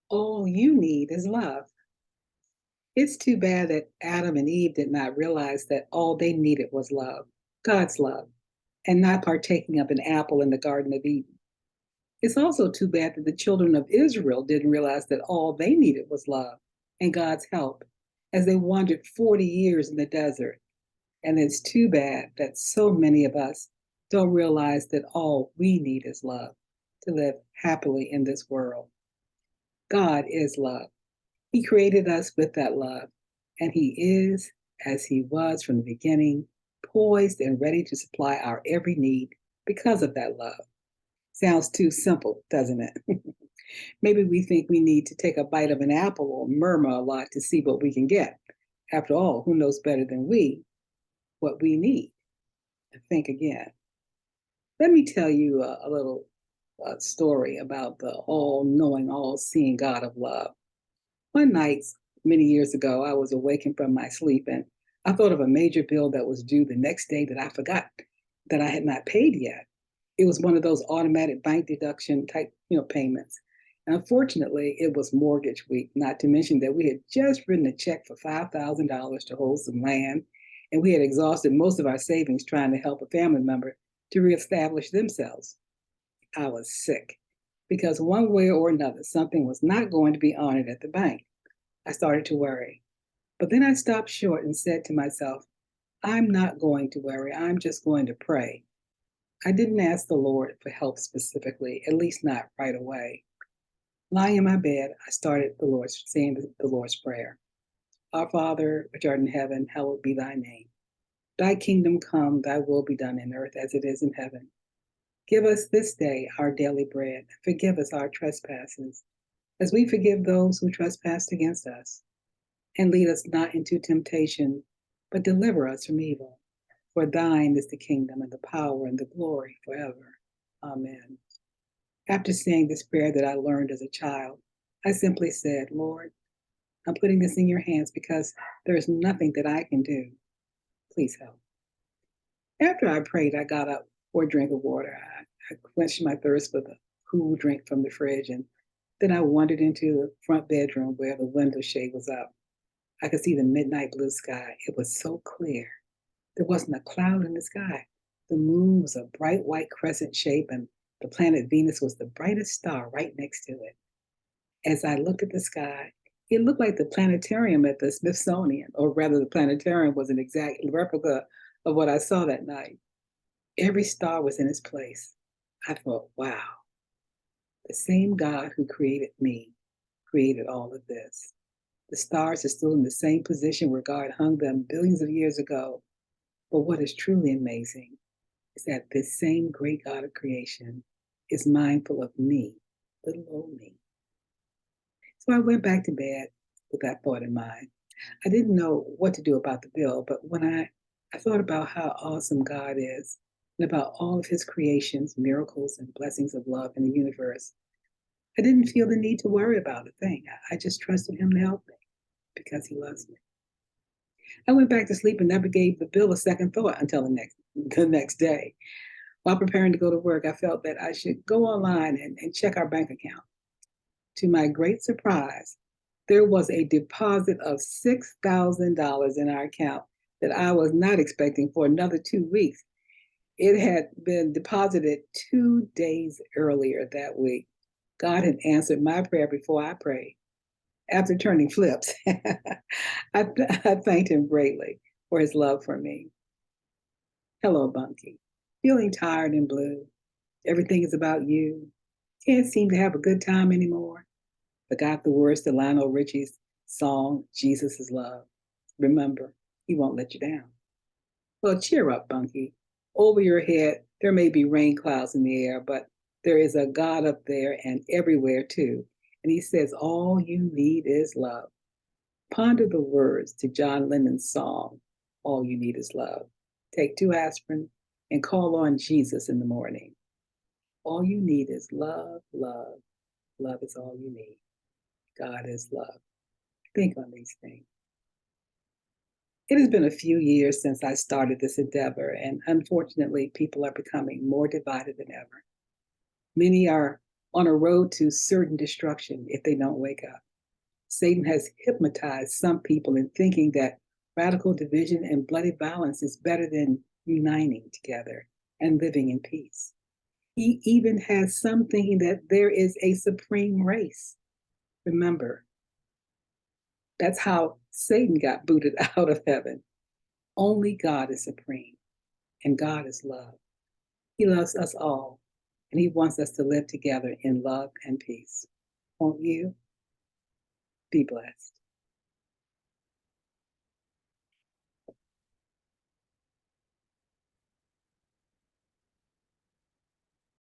All you need is love. It's too bad that Adam and Eve did not realize that all they needed was love, God's love, and not partaking of an apple in the Garden of Eden. It's also too bad that the children of Israel didn't realize that all they needed was love and God's help as they wandered 40 years in the desert. And it's too bad that so many of us don't realize that all we need is love to live happily in this world. God is love. He created us with that love, and He is, as He was from the beginning, poised and ready to supply our every need because of that love. Sounds too simple, doesn't it? Maybe we think we need to take a bite of an apple or murmur a lot to see what we can get. After all, who knows better than we what we need? Think again. Let me tell you a little story about the all knowing, all seeing God of love. One night, many years ago, I was awakened from my sleep and I thought of a major bill that was due the next day that I forgot that I had not paid yet. It was one of those automatic bank deduction type, payments. And unfortunately, it was mortgage week, not to mention that we had just written a check for $5,000 to hold some land, and we had exhausted most of our savings trying to help a family member to reestablish themselves. I was sick because one way or another, something was not going to be honored at the bank. I started to worry. But then I stopped short and said to myself, I'm not going to worry. I'm just going to pray. I didn't ask the Lord for help specifically, at least not right away. Lying in my bed, I started saying the Lord's Prayer. Our Father, which art in heaven, hallowed be thy name. Thy kingdom come, thy will be done in earth as it is in heaven. Give us this day our daily bread. Forgive us our trespasses, as we forgive those who trespass against us. And lead us not into temptation, but deliver us from evil. For thine is the kingdom and the power and the glory forever. Amen. After saying this prayer that I learned as a child, I simply said, Lord, I'm putting this in your hands because there is nothing that I can do. Please help. After I prayed, I got up for a drink of water. I quenched my thirst with a cool drink from the fridge, and then I wandered into the front bedroom where the window shade was up. I could see the midnight blue sky. It was so clear. There wasn't a cloud in the sky. The moon was a bright white crescent shape, and the planet Venus was the brightest star right next to it. As I looked at the sky, it looked like the planetarium at the Smithsonian, or rather, the planetarium was an exact replica of what I saw that night. Every star was in its place. I thought, wow, the same God who created me created all of this. The stars are still in the same position where God hung them billions of years ago. But what is truly amazing is that this same great God of creation is mindful of me, little old me. So I went back to bed with that thought in mind. I didn't know what to do about the bill, but when I thought about how awesome God is and about all of his creations, miracles, and blessings of love in the universe, I didn't feel the need to worry about a thing. I just trusted him to help me because he loves me. I went back to sleep and never gave the bill a second thought until the next day. While preparing to go to work, I felt that I should go online and check our bank account. To my great surprise, there was a deposit of $6,000 in our account that I was not expecting for another 2 weeks. It had been deposited 2 days earlier that week. God had answered my prayer before I prayed. After turning flips, I thanked him greatly for his love for me. Hello, Bunky. Feeling tired and blue. Everything is about you. Can't seem to have a good time anymore. Forgot the words to Lionel Richie's song, Jesus is Love. Remember, he won't let you down. Well, cheer up, Bunky. Over your head, there may be rain clouds in the air, but there is a God up there and everywhere too. And he says, all you need is love. Ponder the words to John Lennon's song, All You Need Is Love. Take 2 aspirin and call on Jesus in the morning. All you need is love, love. Love is all you need. God is love. Think on these things. It has been a few years since I started this endeavor, and unfortunately, people are becoming more divided than ever. Many are on a road to certain destruction if they don't wake up. Satan has hypnotized some people in thinking that radical division and bloody violence is better than uniting together and living in peace. He even has some thinking that there is a supreme race. Remember, that's how Satan got booted out of heaven. Only God is supreme, and God is love. He loves us all, and He wants us to live together in love and peace. Won't you? Be blessed.